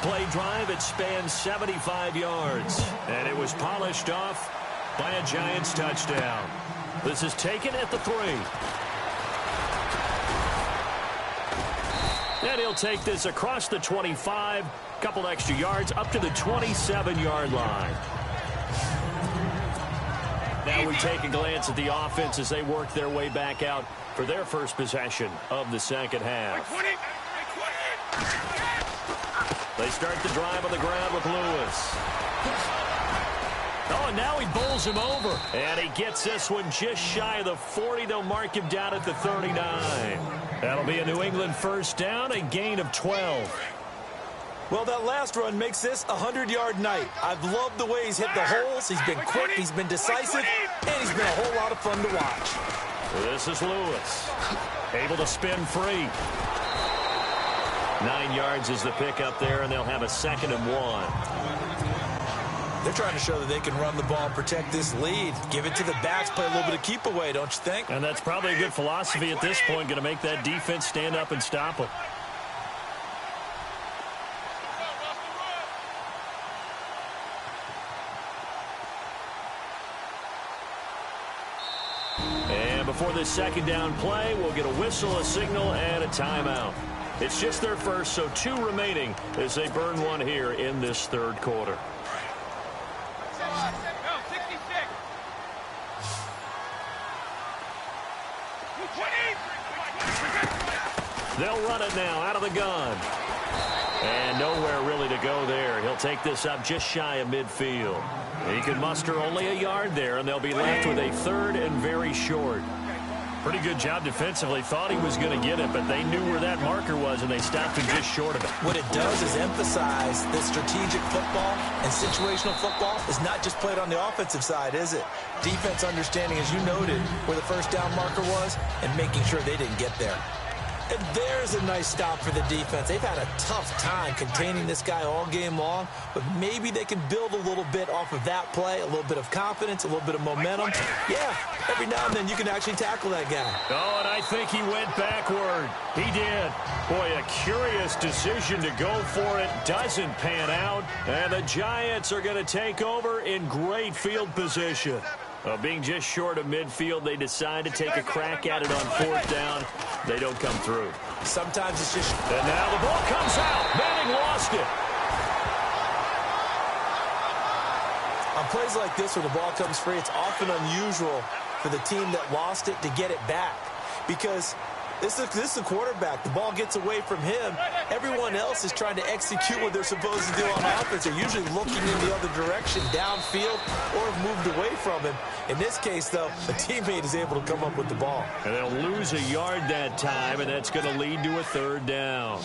play drive. It spans 75 yards, and it was polished off by a Giants touchdown. This is taken at the 3. And he'll take this across the 25, couple extra yards up to the 27-yard line. Now we take a glance at the offense as they work their way back out for their first possession of the second half. They start the drive on the ground with Lewis. Oh, and now he bowls him over. And he gets this one just shy of the 40. They'll mark him down at the 39. That'll be a New England first down, a gain of 12. Well, that last run makes this a 100-yard night. I've loved the way he's hit the holes. He's been quick, he's been decisive, and he's been a whole lot of fun to watch. This is Lewis. Able to spin free. 9 yards is the pickup there, and they'll have a 2nd and 1. They're trying to show that they can run the ball and protect this lead. Give it to the backs, play a little bit of keep away, don't you think? And that's probably a good philosophy at this point, going to make that defense stand up and stop them. And before this second down play, we'll get a whistle, a signal, and a timeout. It's just their first, so 2 remaining as they burn one here in this third quarter. They'll run it now out of the gun. And nowhere really to go there. He'll take this up just shy of midfield. He can muster only a yard there, and they'll be left with a 3rd and very short. Pretty good job defensively. Thought he was going to get it, but they knew where that marker was, and they stopped him just short of it. What it does is emphasize that strategic football and situational football is not just played on the offensive side, is it? Defense understanding, as you noted, where the first down marker was and making sure they didn't get there. And there's a nice stop for the defense. They've had a tough time containing this guy all game long, but maybe they can build a little bit off of that play, a little bit of confidence, a little bit of momentum. Yeah, every now and then you can actually tackle that guy. Oh, and I think he went backward. He did. Boy, a curious decision to go for it. Doesn't pan out, and the Giants are going to take over in great field position. Being just short of midfield, they decide to take a crack at it on 4th down. They don't come through. Sometimes it's just... And now the ball comes out. Manning lost it. On plays like this where the ball comes free, it's often unusual for the team that lost it to get it back. Because this is a quarterback. The ball gets away from him. Everyone else is trying to execute what they're supposed to do on offense. They're usually looking in the other direction, downfield, or have moved away from him. In this case, though, a teammate is able to come up with the ball. And they'll lose a yard that time, and that's going to lead to a 3rd down.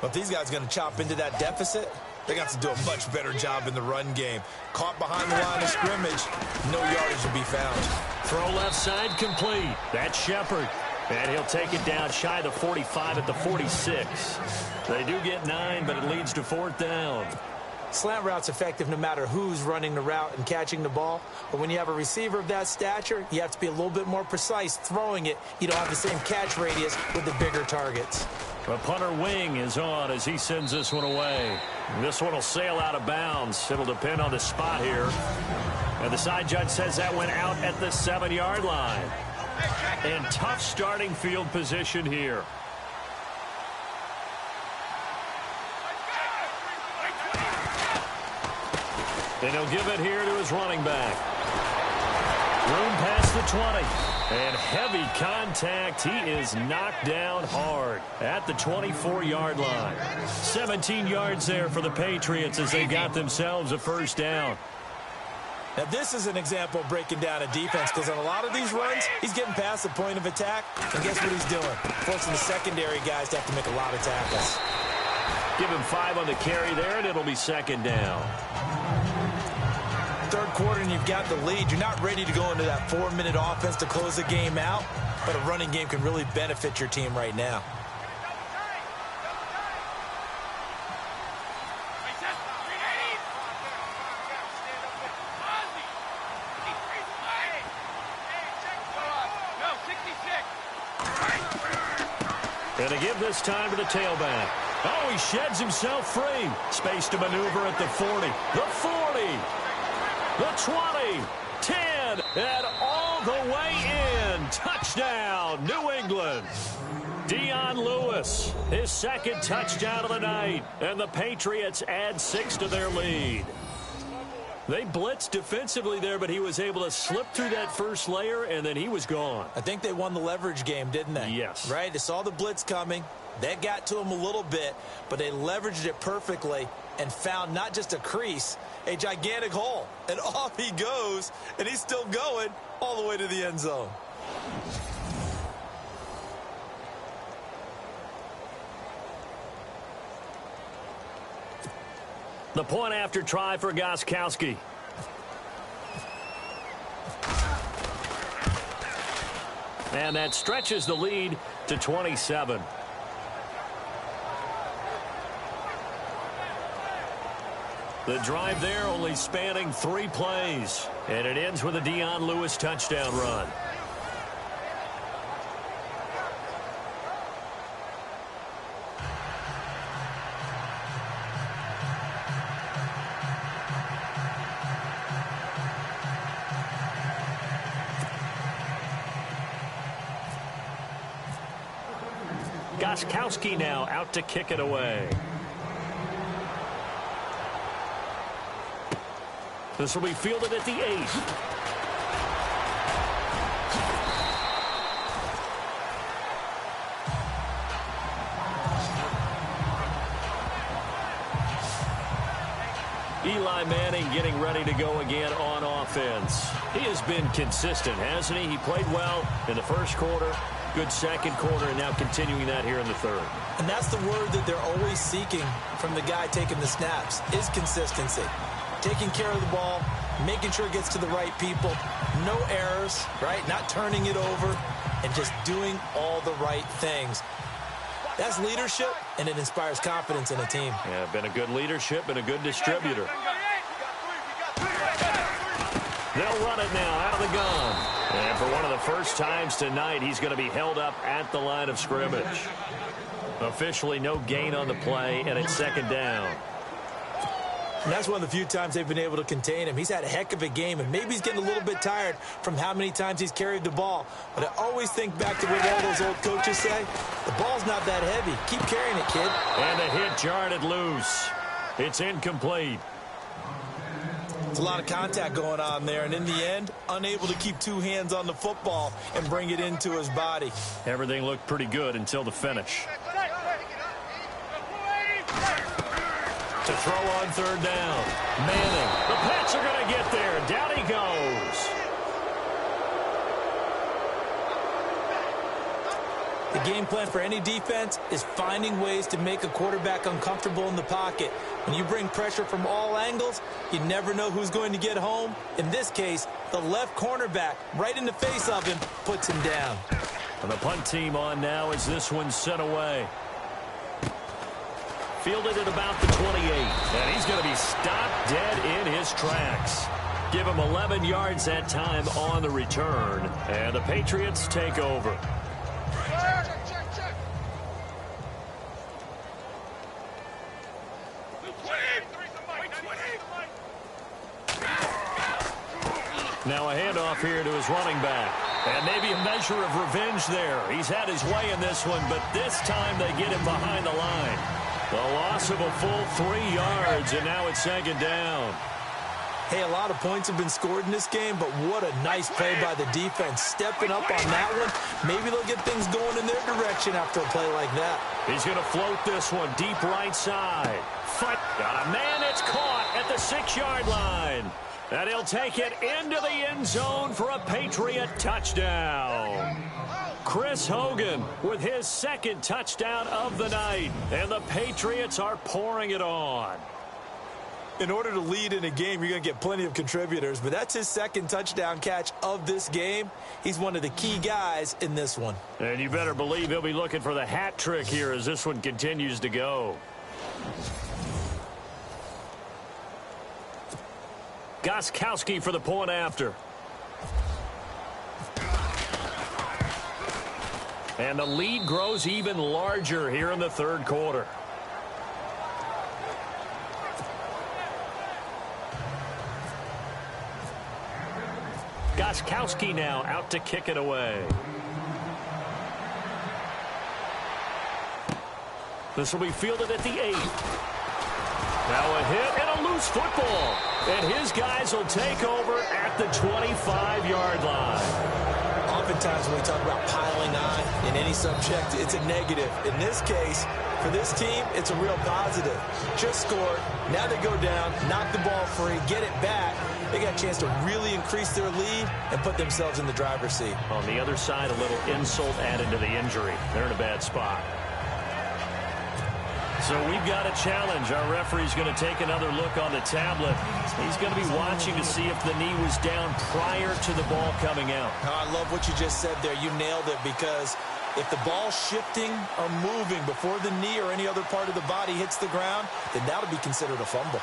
But these guys are going to chop into that deficit. They got to do a much better job in the run game. Caught behind the line of scrimmage, no yardage will be found. Throw left side complete. That's Shepard. And he'll take it down shy of the 45 at the 46. They do get 9, but it leads to 4th down. Slant route's effective no matter who's running the route and catching the ball. But when you have a receiver of that stature, you have to be a little bit more precise throwing it. You don't have the same catch radius with the bigger targets. The punter wing is on as he sends this one away. This one will sail out of bounds. It'll depend on the spot here. And the side judge says that went out at the 7-yard line. And tough starting field position here. And he'll give it here to his running back. Room past the 20. And heavy contact. He is knocked down hard at the 24-yard line. 17 yards there for the Patriots as they got themselves a first down. Now, this is an example of breaking down a defense, because on a lot of these runs, he's getting past the point of attack, and guess what he's doing? Forcing the secondary guys to have to make a lot of tackles. Give him 5 on the carry there, and it'll be 2nd down. Third quarter, and you've got the lead. You're not ready to go into that 4-minute offense to close the game out, but a running game can really benefit your team right now. And to give this time to the tailback. Oh, he sheds himself free. Space to maneuver at the 40. The 40. The 20. 10. And all the way in. Touchdown, New England. Dion Lewis, his second touchdown of the night. And the Patriots add 6 to their lead. They blitzed defensively there, but he was able to slip through that first layer, and then he was gone. I think they won the leverage game, didn't they? Yes. Right? They saw the blitz coming. That got to him a little bit, but they leveraged it perfectly and found not just a crease, a gigantic hole. And off he goes, and he's still going all the way to the end zone. The point after try for Gostkowski. And that stretches the lead to 27. The drive there only spanning 3 plays. And it ends with a Dion Lewis touchdown run. Gostkowski now out to kick it away. This will be fielded at the 8. Eli Manning getting ready to go again on offense. He has been consistent, hasn't he? He played well in the first quarter, good second quarter, and now continuing that here in the third. And that's the word that they're always seeking from the guy taking the snaps, is consistency. Taking care of the ball, making sure it gets to the right people, no errors, right? Not turning it over, and just doing all the right things. That's leadership, and it inspires confidence in a team. Yeah, been a good leadership and a good distributor. They'll run it now out of the gun. And for one of the first times tonight, he's going to be held up at the line of scrimmage. Officially no gain on the play, and it's second down. And that's one of the few times they've been able to contain him. He's had a heck of a game, and maybe he's getting a little bit tired from how many times he's carried the ball. But I always think back to what all those old coaches say. The ball's not that heavy. Keep carrying it, kid. And the hit jarred loose. It's incomplete. There's a lot of contact going on there, and in the end, unable to keep 2 hands on the football and bring it into his body. Everything looked pretty good until the finish. To throw on third down. Manning. The Pats are going to get there. Down he goes. The game plan for any defense is finding ways to make a quarterback uncomfortable in the pocket. When you bring pressure from all angles, you never know who's going to get home. In this case, the left cornerback, right in the face of him, puts him down. And the punt team on now as this one's sent away. Fielded at about the 28. And he's going to be stopped dead in his tracks. Give him 11 yards that time on the return. And the Patriots take over. Now a handoff here to his running back. And maybe a measure of revenge there. He's had his way in this one, but this time they get him behind the line. The loss of a full 3 yards, and now it's second down. Hey, a lot of points have been scored in this game, but what a nice play by the defense. Stepping up on that one, maybe they'll get things going in their direction after a play like that. He's going to float this one deep right side. Fight. Got a man that's caught at the 6-yard line. And he'll take it into the end zone for a Patriot touchdown. Chris Hogan with his second touchdown of the night. And the Patriots are pouring it on. In order to lead in a game, you're going to get plenty of contributors, but that's his second touchdown catch of this game. He's one of the key guys in this one. And you better believe he'll be looking for the hat trick here as this one continues to go. Gostkowski for the point after. And the lead grows even larger here in the third quarter. Goskowski now out to kick it away. This will be fielded at the 8. Now a hit and a loose football. And his guys will take over at the 25-yard line. Oftentimes when we talk about piling on in any subject, it's a negative. In this case, for this team, it's a real positive. Just scored. Now they go down, knock the ball free, get it back. They got a chance to really increase their lead and put themselves in the driver's seat. On the other side, a little insult added to the injury. They're in a bad spot. So we've got a challenge. Our referee's going to take another look on the tablet. He's going to be watching to see if the knee was down prior to the ball coming out. I love what you just said there. You nailed it, because if the ball's shifting or moving before the knee or any other part of the body hits the ground, then that'll be considered a fumble.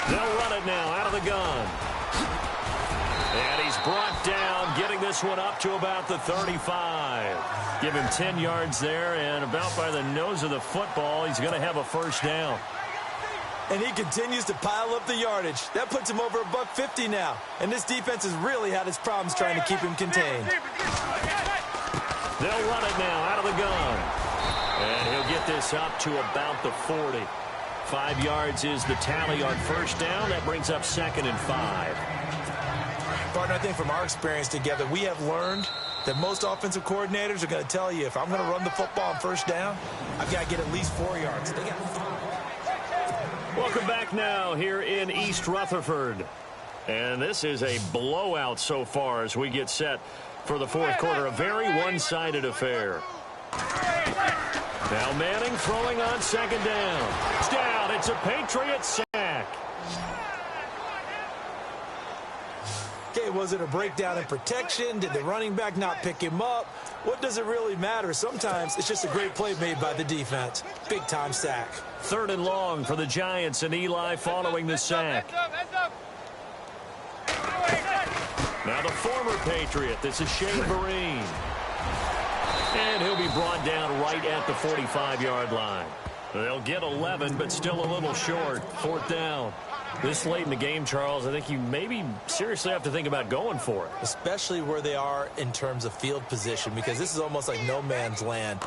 They'll run it now out of the gun. And he's brought down, getting this one up to about the 35. Give him 10 yards there, and about by the nose of the football, he's going to have a first down. And he continues to pile up the yardage. That puts him over $150 now. And this defense has really had its problems trying to keep him contained. They'll run it now out of the gun. And he'll get this up to about the 40. 5 yards is the tally on first down. That brings up 2nd and 5. Partner, I think from our experience together, we have learned that most offensive coordinators are going to tell you, if I'm going to run the football on first down, I've got to get at least 4 yards. They got 5. Welcome back now here in East Rutherford. And this is a blowout so far as we get set for the fourth quarter. A very one-sided affair. Now Manning throwing on second down. It's down. It's a Patriot sack. Okay, was it a breakdown in protection? Did the running back not pick him up? What does it really matter? Sometimes it's just a great play made by the defense. Big-time sack. 3rd and long for the Giants, and Eli following the sack. Now the former Patriot. This is Shane Vereen. And he'll be brought down right at the 45-yard line. They'll get 11, but still a little short. 4th down. This late in the game, Charles, I think you maybe seriously have to think about going for it. Especially where they are in terms of field position, because this is almost like no man's land.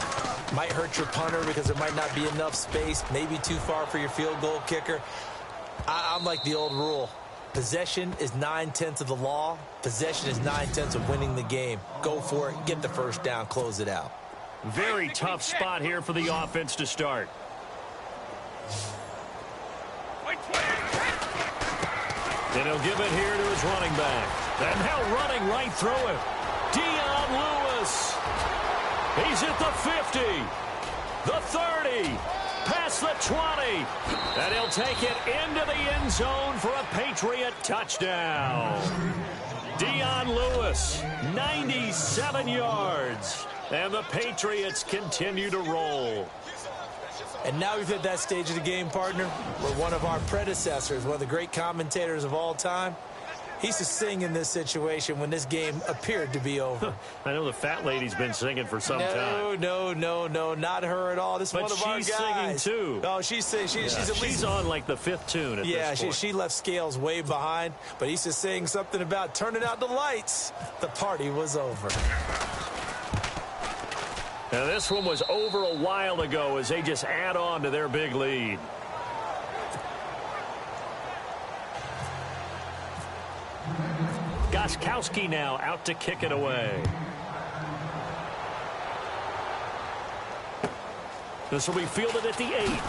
Might hurt your punter because there might not be enough space, maybe too far for your field goal kicker. I'm like the old rule. Possession is 9/10 of the law. Possession is 9/10 of winning the game. Go for it. Get the first down. Close it out. Very tough spot here for the offense to start. And he'll give it here to his running back. And now running right through it. Dion Lewis. He's at the 50. The 30. Past the 20. And he'll take it into the end zone for a Patriot touchdown. Dion Lewis, 97 yards. And the Patriots continue to roll. And now we've hit that stage of the game, partner, where one of our predecessors, one of the great commentators of all time, he used to sing in this situation when this game appeared to be over. I know the fat lady's been singing for some time. No, not her at all. This is one of our guys. But she's singing, too. Oh, she's at least... She's on, like, the 5th tune at this point. She left Scales way behind, but he used to sing something about turning out the lights. The party was over. Now, this one was over a while ago as they just add on to their big lead. Goskowski now out to kick it away. This will be fielded at the 8.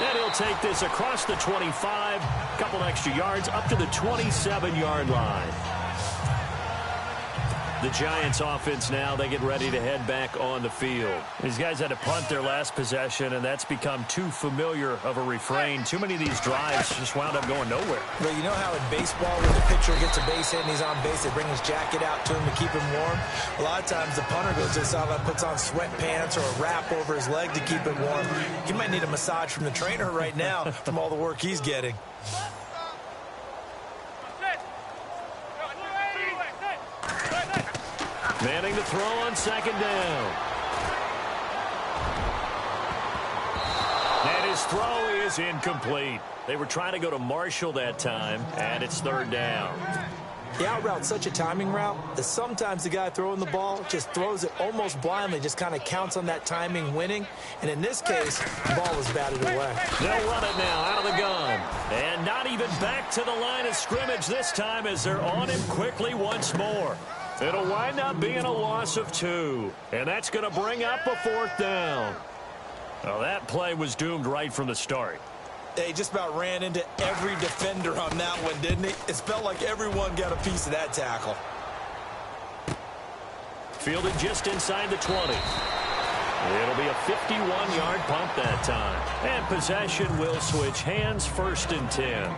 And he'll take this across the 25, a couple extra yards, up to the 27-yard line. The Giants offense now, they get ready to head back on the field. These guys had to punt their last possession, and that's become too familiar of a refrain. Too many of these drives just wound up going nowhere. Well, you know how in baseball when the pitcher gets a base hit and he's on base, they bring his jacket out to him to keep him warm? A lot of times the punter goes to the sideline, puts on sweatpants or a wrap over his leg to keep it warm. He might need a massage from the trainer right now from all the work he's getting. Manning to throw on second down. And his throw is incomplete. They were trying to go to Marshall that time, and it's third down. The out route's such a timing route that sometimes the guy throwing the ball just throws it almost blindly, just kind of counts on that timing winning. And in this case, the ball was batted away. They'll run it now out of the gun. And not even back to the line of scrimmage this time as they're on him quickly once more. It'll wind up being a loss of 2. And that's going to bring up a fourth down. Well, that play was doomed right from the start. They just about ran into every defender on that one, didn't he? It felt like everyone got a piece of that tackle. Fielded just inside the 20. It'll be a 51-yard punt that time. And possession will switch hands, 1st and 10.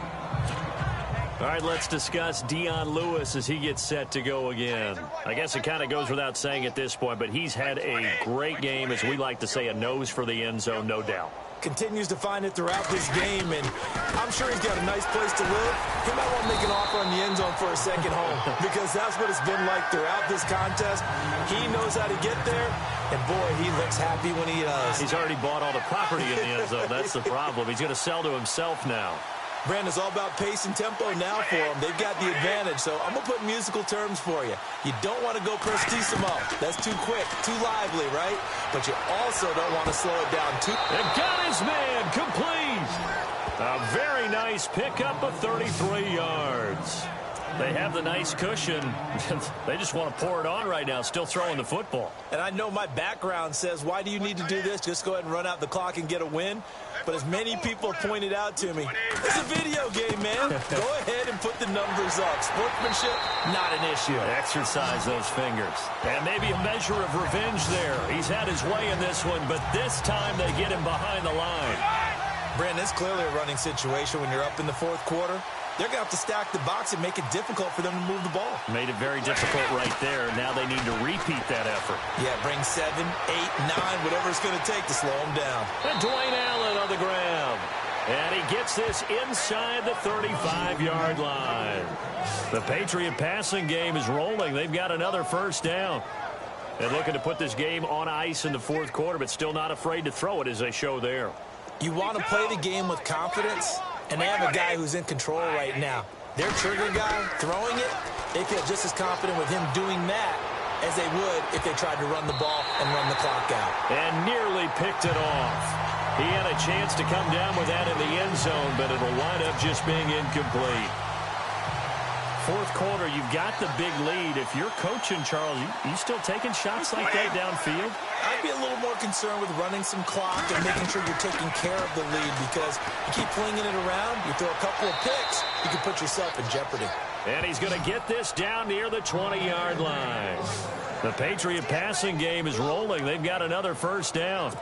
All right, let's discuss Dion Lewis as he gets set to go again. I guess it kind of goes without saying at this point, but he's had a great game, as we like to say, a nose for the end zone, no doubt. Continues to find it throughout this game, and I'm sure he's got a nice place to live. He might want to make an offer on the end zone for a second home because that's what it's been like throughout this contest. He knows how to get there, and boy, he looks happy when he does. He's already bought all the property in the end zone. That's the problem. He's going to sell to himself now. Brandon's all about pace and tempo now for them. They've got the advantage, so I'm going to put musical terms for you. You don't want to go prestissimo. That's too quick, too lively, right? But you also don't want to slow it down too. They got his man complete. A very nice pickup of 33 yards. They have the nice cushion. They just want to pour it on right now, still throwing the football. And I know my background says, why do you need to do this? Just go ahead and run out the clock and get a win. But as many people have pointed out to me, it's a video game, man. Go ahead and put the numbers up. Sportsmanship, not an issue. Exercise those fingers. And maybe a measure of revenge there. He's had his way in this one, but this time they get him behind the line. Brandon, it's clearly a running situation when you're up in the fourth quarter. They're going to have to stack the box and make it difficult for them to move the ball. Made it very difficult right there. Now they need to repeat that effort. Yeah, bring 7, 8, 9, whatever it's going to take to slow them down. And Dwayne Allen on the ground. And he gets this inside the 35-yard line. The Patriot passing game is rolling. They've got another first down. And looking to put this game on ice in the fourth quarter, but still not afraid to throw it as they show there. You want to play the game with confidence, and they have a guy who's in control right now. Their trigger guy, throwing it, they feel just as confident with him doing that as they would if they tried to run the ball and run the clock out. And nearly picked it off. He had a chance to come down with that in the end zone, but it'll wind up just being incomplete. Fourth quarter, you've got the big lead. If you're coaching, Charles, you still taking shots like that downfield? I'd be a little more concerned with running some clock and making sure you're taking care of the lead, because you keep flinging it around, you throw a couple of picks, you can put yourself in jeopardy. And he's going to get this down near the 20-yard line. The Patriot passing game is rolling. They've got another first down.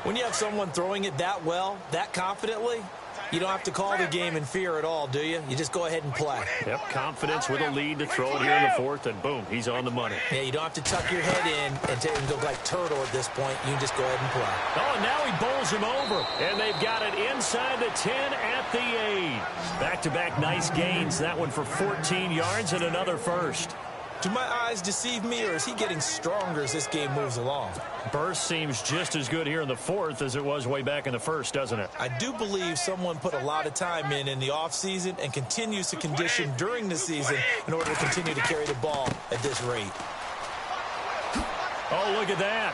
When you have someone throwing it that well, that confidently, you don't have to call the game in fear at all, do you? You just go ahead and play. Yep, confidence with a lead to throw it here in the fourth, and boom, he's on the money. Yeah, you don't have to tuck your head in and go like turtle at this point. You can just go ahead and play. Oh, and now he bowls him over, and they've got it inside the 10 at the 8. Back-to-back nice gains, that one for 14 yards and another first. Do my eyes deceive me, or is he getting stronger as this game moves along? Burst seems just as good here in the fourth as it was way back in the first, doesn't it? I do believe someone put a lot of time in the offseason and continues to condition during the season in order to continue to carry the ball at this rate. Oh, look at that.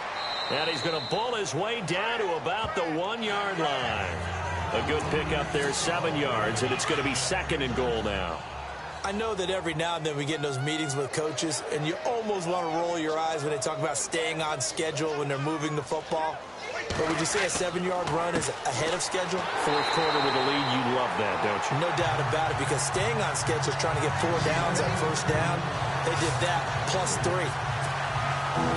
And he's going to bull his way down to about the 1-yard line. A good pickup there, 7 yards, and it's going to be 2nd and goal now. I know that every now and then we get in those meetings with coaches, and you almost want to roll your eyes when they talk about staying on schedule when they're moving the football. But would you say a 7-yard run is ahead of schedule? Fourth quarter with the lead, you love that, don't you? No doubt about it, because staying on schedule is trying to get 4 downs on first down. They did that +3.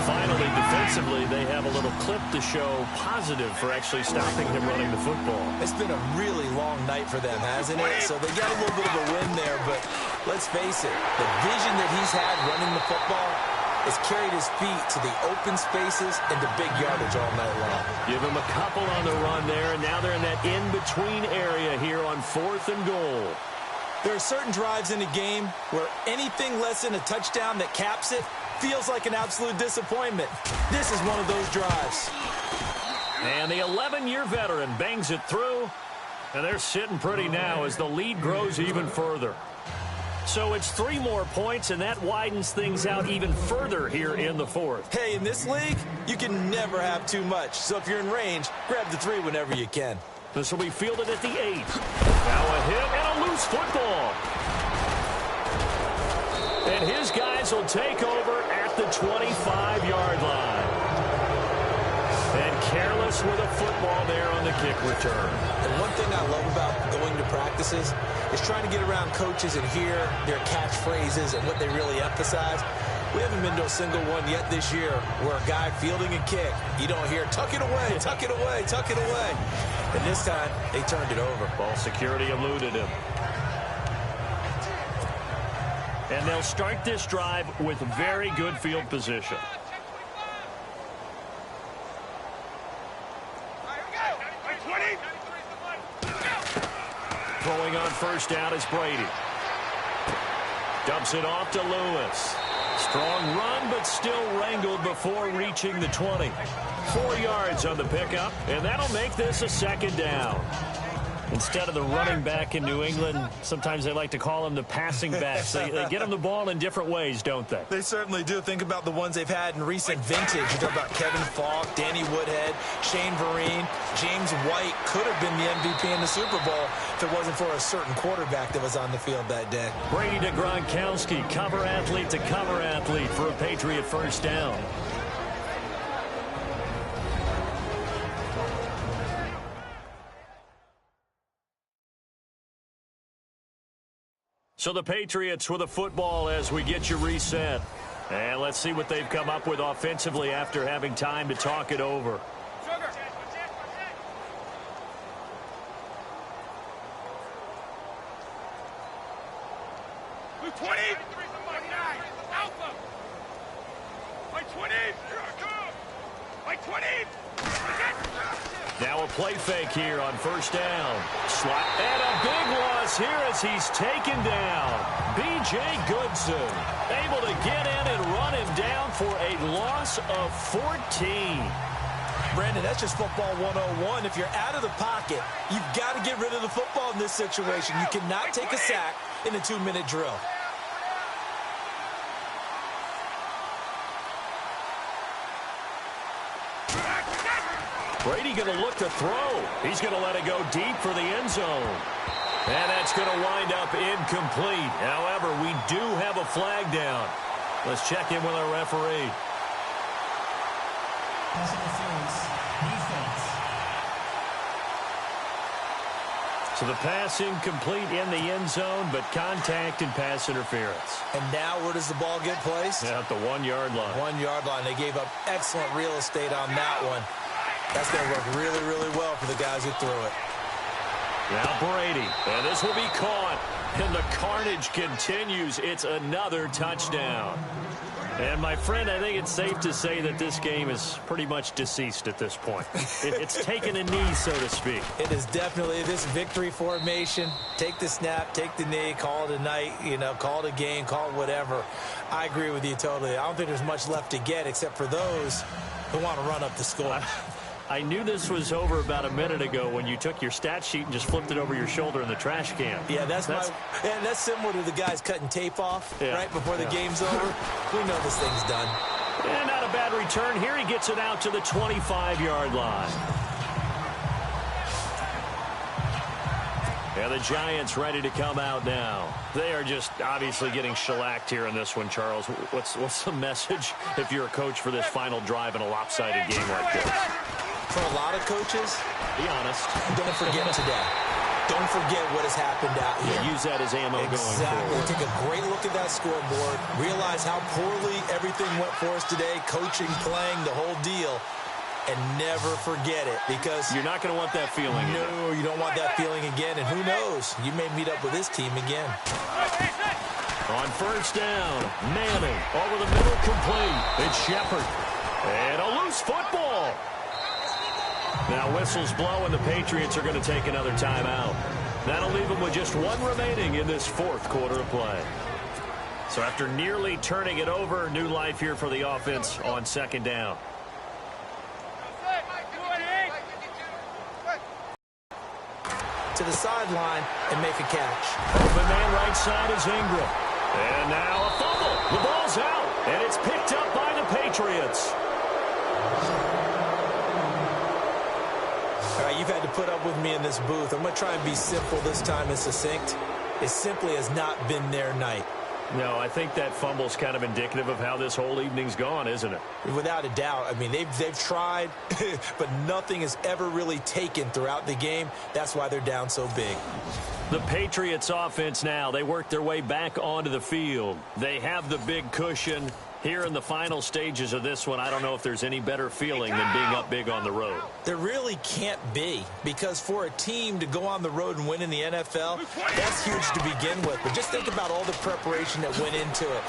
Finally, defensively, they have a little clip to show positive for actually stopping him running the football. It's been a really long night for them, hasn't it? So they got a little bit of a win there, but let's face it, the vision that he's had running the football has carried his feet to the open spaces and the big yardage all night long. Give him a couple on the run there, and now they're in that in-between area here on 4th and goal. There are certain drives in the game where anything less than a touchdown that caps it feels like an absolute disappointment. This is one of those drives. And the 11-year veteran bangs it through, and they're sitting pretty now as the lead grows even further. So it's 3 more points, and that widens things out even further here in the 4th. Hey, in this league, you can never have too much. So if you're in range, grab the 3 whenever you can. This will be fielded at the 8. Now a hit and a loose football. And his guys will take over at the 25-yard line. And careless with a football there on the kick return. And one thing I love about going to practices is trying to get around coaches and hear their catchphrases and what they really emphasize. We haven't been to a single one yet this year where a guy fielding a kick, you don't hear, tuck it away, tuck it away, tuck it away. And this time, they turned it over. Ball security eluded him. And they'll start this drive with very good field position. Throwing on first down is Brady. Dumps it off to Lewis. Strong run, but still wrangled before reaching the 20. 4 yards on the pickup, and that'll make this a 2nd down. Instead of the running back in New England, sometimes they like to call them the passing backs. They get them the ball in different ways, don't they? They certainly do. Think about the ones they've had in recent vintage. You talk about Kevin Falk, Danny Woodhead, Shane Vereen. James White could have been the MVP in the Super Bowl if it wasn't for a certain quarterback that was on the field that day. Brady to Gronkowski, cover athlete to cover athlete for a Patriot first down. So the Patriots with a football as we get you reset. And let's see what they've come up with offensively after having time to talk it over. Now a play fake here on first down. Slot and a big loss here as he's taken down. B.J. Goodson able to get in and run him down for a loss of 14. Brandon, that's just football 101. If you're out of the pocket, you've got to get rid of the football in this situation. You cannot take a sack in a 2-minute drill. Brady going to look to throw. He's going to let it go deep for the end zone. And that's going to wind up incomplete. However, we do have a flag down. Let's check in with our referee. So the pass incomplete in the end zone, but contact and pass interference. And now where does the ball get placed? Yeah, at the 1-yard line. 1-yard line. They gave up excellent real estate on that one. That's going to work really, really well for the guys who threw it. Now Brady, and this will be caught, and the carnage continues. It's another touchdown. And, my friend, I think it's safe to say that this game is pretty much deceased at this point. It's taken a knee, so to speak. It is definitely this victory formation. Take the snap, take the knee, call it a night, call it a game, call it whatever. I agree with you totally. I don't think there's much left to get except for those who want to run up the score. I knew this was over about a minute ago when you took your stat sheet and just flipped it over your shoulder in the trash can. Yeah, that's similar to the guys cutting tape off right before the game's over. We know this thing's done. And not a bad return here. He gets it out to the 25-yard line. And the Giants ready to come out now. They are just obviously getting shellacked here in this one, Charles. What's the message if you're a coach for this final drive in a lopsided game like this? For a lot of coaches, be honest, don't forget today. Don't forget what has happened out here. Use that as ammo going forward. Take a great look at that scoreboard. Realize how poorly everything went for us today. Coaching, playing, the whole deal. And never forget it, because you're not going to want that feeling again. No, you don't want that feeling again. And who knows? You may meet up with this team again. On first down, Manning over the middle, complete. It's Shepard. And a loose football. Now whistles blow, and the Patriots are going to take another timeout. That'll leave them with just one remaining in this fourth quarter of play. So after nearly turning it over, new life here for the offense on second down. To the sideline and make a catch. Open man right side is Ingram. And now a fumble. The ball's out, and it's picked up by the Patriots. All right, you've had to put up with me in this booth. I'm going to try and be simple this time and succinct. It simply has not been their night. No, I think that fumble's kind of indicative of how this whole evening's gone, isn't it? Without a doubt. I mean, they've tried, but nothing has ever really taken throughout the game. That's why they're down so big. The Patriots offense now, they work their way back onto the field. They have the big cushion. Here in the final stages of this one, I don't know if there's any better feeling than being up big on the road. There really can't be, because for a team to go on the road and win in the NFL, that's huge to begin with. But just think about all the preparation that went into it.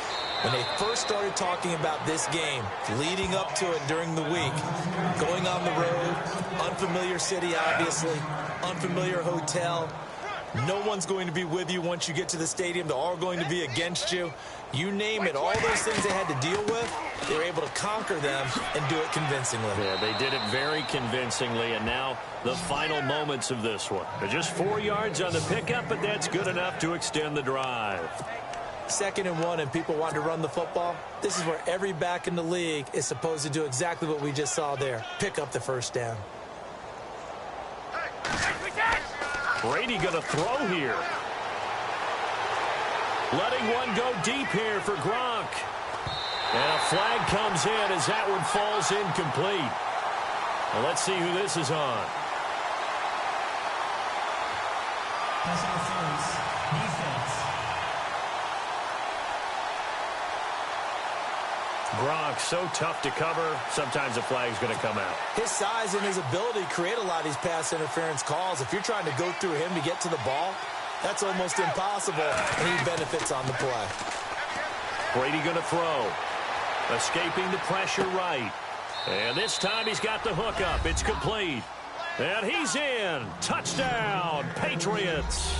When they first started talking about this game, leading up to it during the week, going on the road, unfamiliar city, obviously, unfamiliar hotel. No one's going to be with you once you get to the stadium. They're all going to be against you. You name it, all those things they had to deal with, they were able to conquer them and do it convincingly. Yeah, they did it very convincingly, and now the final moments of this one. They're just 4 yards on the pickup, but that's good enough to extend the drive. 2nd and 1, and people want to run the football. This is where every back in the league is supposed to do exactly what we just saw there. Pick up the first down. Brady going to throw here. Letting one go deep here for Gronk. And a flag comes in as that one falls incomplete. Well, let's see who this is on. Gronk, so tough to cover. Sometimes the flag's going to come out. His size and his ability create a lot of these pass interference calls. If you're trying to go through him to get to the ball, that's almost impossible, and he benefits on the play. Brady going to throw. Escaping the pressure right. And this time he's got the hook up. It's complete. And he's in. Touchdown, Patriots.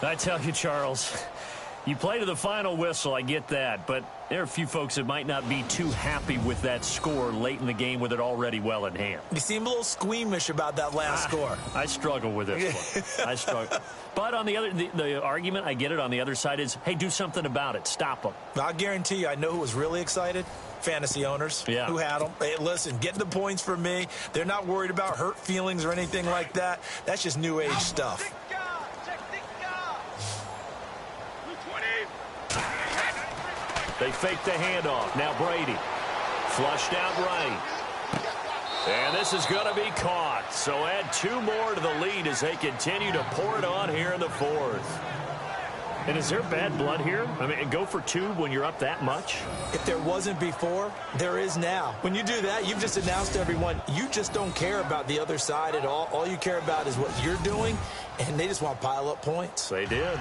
I tell you, Charles, you play to the final whistle, I get that, but there are a few folks that might not be too happy with that score late in the game with it already well in hand. You seem a little squeamish about that last score. I struggle with this one. I struggle. But on the argument, I get it, on the other side is, hey, do something about it. Stop them. I'll guarantee you, I know who was really excited. Fantasy owners who had them. Hey, listen, get the points for me. They're not worried about hurt feelings or anything like that. That's just new age stuff. They fake the handoff. Now Brady. Flushed out right. And this is going to be caught. So add 2 more to the lead as they continue to pour it on here in the fourth. And is there bad blood here? I mean, go for 2 when you're up that much? If there wasn't before, there is now. When you do that, you've just announced to everyone, you just don't care about the other side at all. All you care about is what you're doing, and they just want to pile up points. They did.